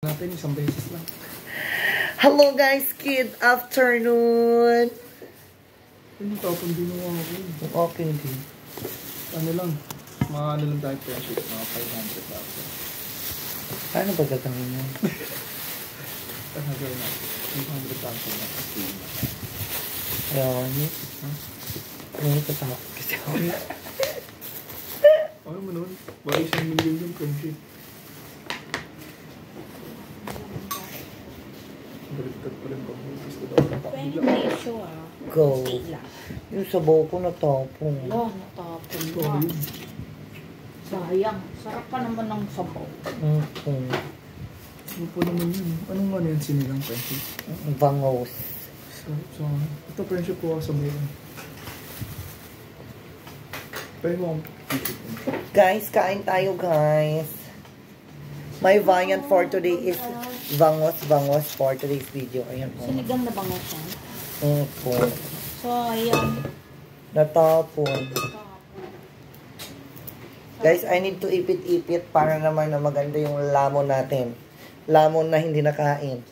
Natin isang beses lang. Hello guys, good afternoon. Ano tapon din mo ako? Okay din. Ano lang, mga ano lang tayo friendship, mga 500 lang. Paano ba gagawin yan? Ano gawin natin? 500,000 na kasi na. Ayaw niyo. Ano ka takot kasi ako? Ano mo naman? Baka 1 million yung friendship. Baliktad pa rin pag-focus ko daw. 20 peso ah. Go. Sila. Yung sabaw ko natapong. Wala, natapon na. Sayang. Sarap pa naman ng sabaw. Ano po naman yun? Anong ano yan sinigang friendship? Bangos. So, ito friendship ko sa may. Pero mo ang friendship ko. Guys, kain tayo guys. My variant for today is bangos for today's video. Ayan po. Sinigang na bango siya. Po. Sayang. Natapon. Guys, I need to ipit-ipit para naman na maganda yung lamon natin. Lamon na hindi nakain.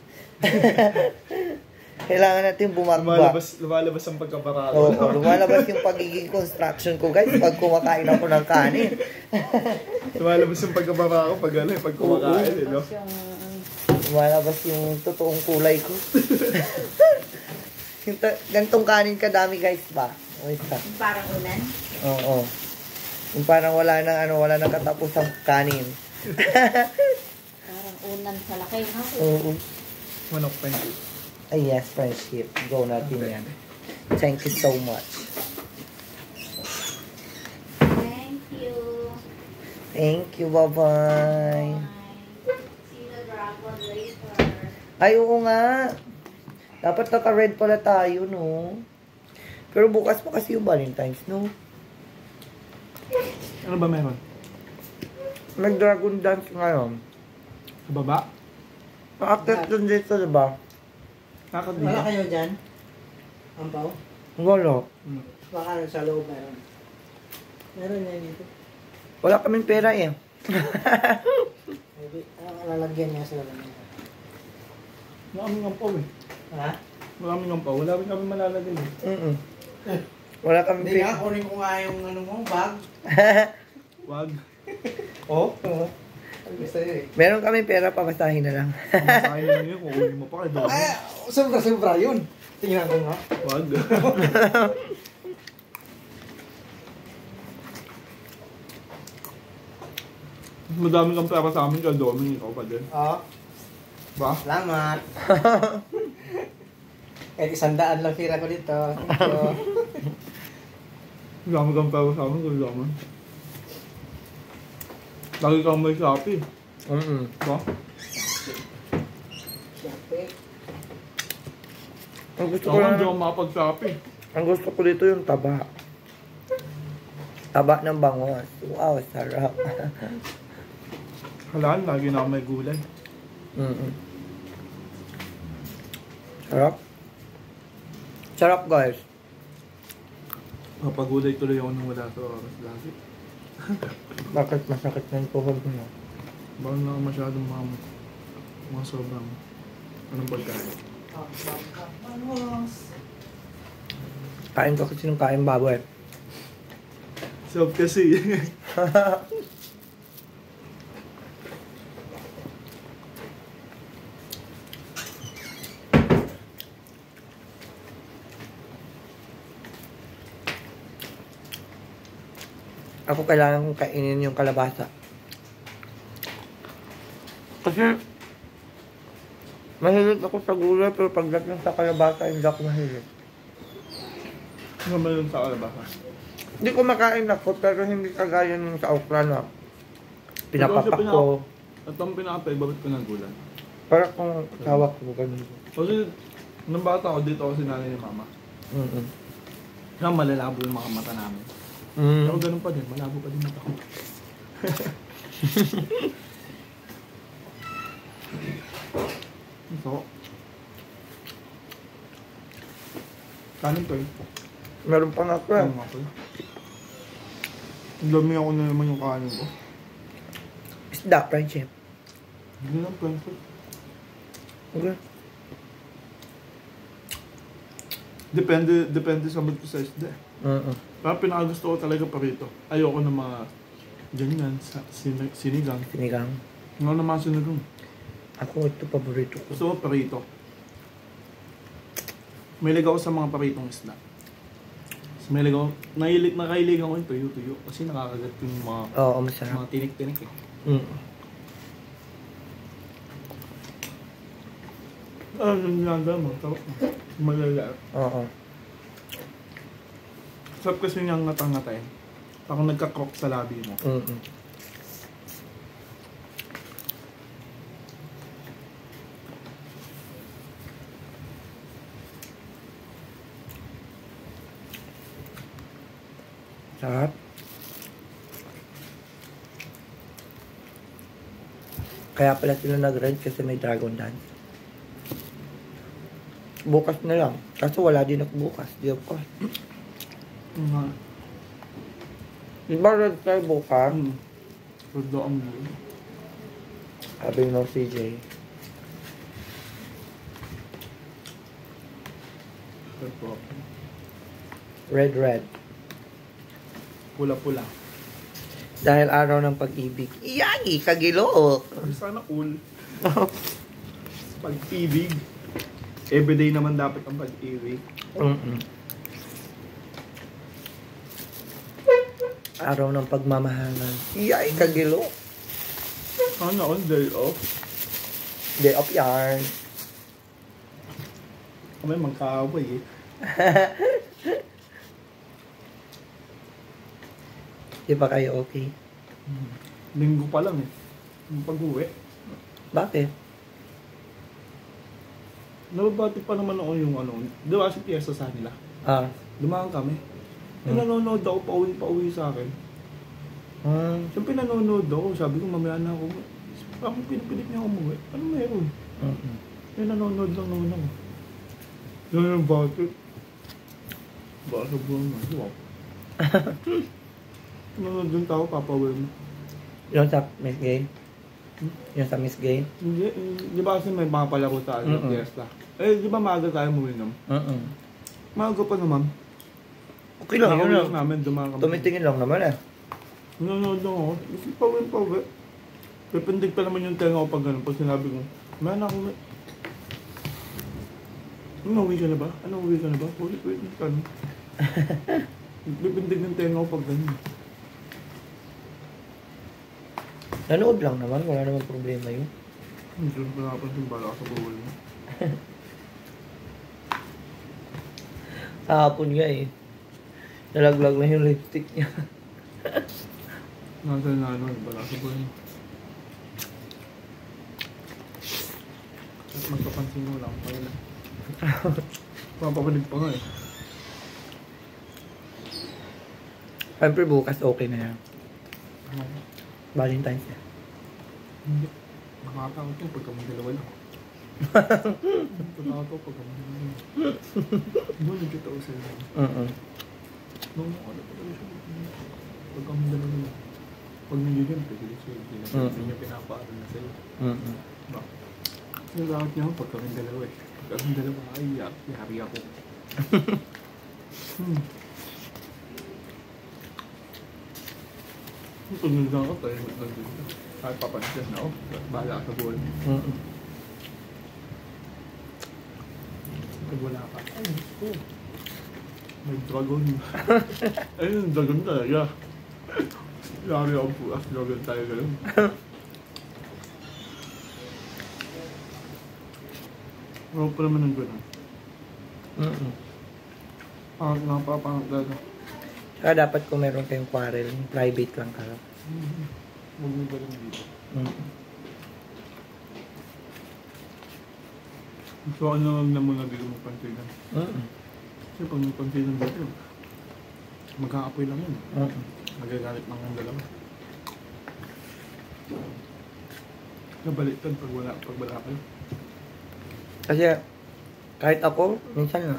Kailangan natin bumakba. Lumalabas ang pagkabarado. Oo, lumalabas yung pagiging construction ko, guys, pag kumakain ako ng kanin. Lumalabas yung pagkabarado pag kumakain, no? Lumalabas yung totoong kulay ko. Gantong kanin kadami, guys, ba? Parang unan? Oo. Yung parang wala nang katapusang kanin. Parang unan sa laki, ha? Oo. Manok friendship. Ay, yes, friendship. Go natin Okay. yan. Thank you so much. Thank you. Thank you, bye-bye. See the dragon later. Ay, oo nga. Dapat naka-red pala tayo, no? Pero bukas pa kasi yung Valentine's, no? Ano ba meron? Mag-dragon dance ngayon. Sa baba? Paakit dun dito, diba? Nakakadila. Wala kayo dyan? Ampaw? Wala. Baka sa loob meron. Meron yan dito. Wala kaming pera eh. Maybe, lalagyan niya sa loob niya. Maraming ampaw eh. Ha? Maraming ampaw. Wala rin kami malalagay eh. Wala kaming Hindi pera. nga, kunin ko nga yung ano mo, bag. Wag. Oo? Oo. Ang gusto yun eh. Meron kaming pera, papasahin na lang. Masahin lang yun. Kukunin mo pa kay Dami. Ay, sobra-sobra yun. Tingnan ko nga. Wag. Madami kang pera sa amin kay Dami. Ikaw pa din. Oo. Ba? Salamat. Kahit 100 lang tira ko dito. So, Madami kang pera sa amin kay Dami. Lagi kang may Shopee. Ba? Shopee. Ang gusto ko Ako lang, hindi ako makapag-Shopee. ang gusto ko dito yung taba. Taba ng bangos. Wow, sarap. Halaan, lagi na ako may gulay. Sarap. Sarap, guys. Papagulay tuloy ako nang wala sa oras lagi. Bakit masakit ng tuhod mo? Baka na masyadong mga sobrang anong pagkain. Kain ko kasi ng kain baboy. Sarap kasi. Ako kailangan kong kainin yung kalabasa. Kasi mahilig ako sa gulay pero pagdating sa kalabasa hindi ako mahilig. Ano ba yun sa kalabasa? Hindi ko makain ako pero hindi kagaya nung sa okra na pinapapak ko. At ang pinapay, bakit ko ng gulay? Para kung asawa ko ganun. Kasi nung bata ako dito ako sinanay ni mama. Kaya malalabo yung mga mata namin. Pero ganun pa din, malabo pa din mata ko. Ito. Kanin pa eh. Meron pa nga ako eh. Ano nga pa eh. Ang dami ako na naman yung kanin ko. Isda, friendship. Hindi lang, friendship. Okay. Depende sa mood ko sa isda. Pero pinakagusto ko talaga parito. Ayoko ng mga ganyan, sinigang. Sinigang. Ano naman sinigang? Ako, ito paborito ko. Gusto ko parito. Mahilig ako sa mga paritong isda. Mas mahilig ako, nakahiligan ko yung tuyo-tuyo. Kasi nakakagat yung mga, Oo, masarap. mga tinik-tinik eh. Yung ginagawa mo, sarap mo. Malala. Oo. Sarap kasi niyang ngatang-ngatayin. Parang nagka-crock sa labi mo. Sarap. Kaya pala sila nag-rent kasi may dragon dance. Bukas na lang. Kaso wala din ako bukas. Di ako. Di ba red tayo bukas? Pero ang buo. Sabi mo CJ. Pero Red. pula-pula. Dahil araw ng pag-ibig. Iyagi, kagilo. Sana all. Pag-ibig. Everyday naman dapat ang pag-ibig. Araw ng pagmamahalan. Iyay, kagilo. Sana all day off. Day of yarn. Kami magkaaway eh. Di ba kayo okay? Linggo pa lang eh. Yung pag-uwi. Bakit? Nababati pa naman ako yung ano. Di ba si Piesta sa nila? Dumaan kami. Nanonood ako pauwi sa akin. Siyempre nanonood ako. Sabi ko mamaya na ako. Parang pinipilit niya ako umuwi. Ano meron? Yung nanonood lang naman ako. Yan yung bakit. Baka sa buwan mo. Wow. Nanonood yung tao, papawin mo. Yung sa Miss Gay? Yung sa Miss Gay? Hindi, di ba kasi may mga palaro sa Fiesta? Eh, di ba maaga tayo muminom? Maaga pa naman. Okay lang, yun lang. Namin, dumaan kami. Tumitingin lang naman eh. Nanonood lang ako. Kasi pawin. Pipindig pa naman yung tenga ko pag gano'n. Pag sinabi ko, man ako, uwi ka na ba? Uwi ka na ba? Wait, ano? Pipindig ng tenga ko pag gano'n. Nanood lang naman, wala naman problema yun. Hindi ko napansin bala sa bawal mo. Kahapon nga eh. Nalaglag na yung lipstick niya. Nasa na bala sa bawal mo. At magpapansin mo lang, pala. Papapalig pa nga eh. Siyempre bukas okay na yan. Valentine's Day. Hindi. Nakakatakot yung pagka may dalawa lang. Nakakatakot pagka may dalawa lang. Doon nagkita ko sa'yo. Nung ano pa talaga siya. Pagka may dalawa lang. Pag nandiyan, pwede siya. Hindi niya pinapaaral na sa'yo. Diba? Nagkakot niya ako pagka may dalawa eh. Pagka may dalawa, ay, yari ako. Pag nagkakot tayo, ay papansin na ako. Bahala ka sa buwan. Pag wala ka. Ay, oh. May dragon. Ay, yung dragon talaga. Yari ako po. Dragon tayo gano'n. Ano pa naman ng gano'n? Pangat nga pa, pangat talaga. Saka dapat kung meron kayong quarrel, private lang kayo. Huwag mo ba lang dito? Gusto ko na muna dito magpansinan. Kasi pag magpansinan dito, magkakapoy lang yun. Magagalit lang ang dalawa. Nabaliktad pag wala kayo. Kasi kahit ako, minsan na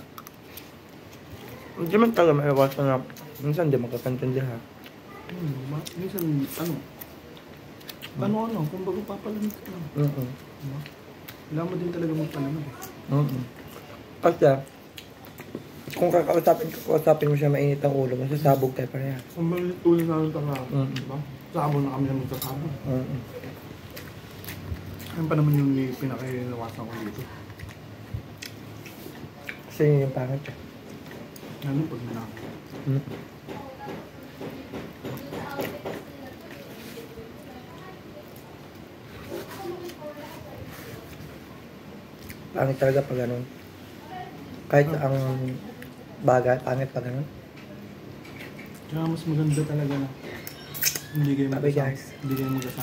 hindi man talaga maiwasan na minsan di magkakantindihan. Minsan, ano, kung bago papalamig ka lang. Wala mo din talaga magpalamig eh. Kasi, kung kakausapin mo siya mainit ang ulo, masasabog tayo pareha. Ang maliit ulo namin pang diba? Sabon na kami na magsasabon. Ayun pa naman yung pinakailawasan ko dito. Kasi yun yung pangit siya. Ano pag na? Pangit talaga pag ganun. Kahit ang bagay, pangit pag ganun. Kaya mas maganda talaga na hindi kayo Bye, magkasama. guys. Hindi kayo magkasama.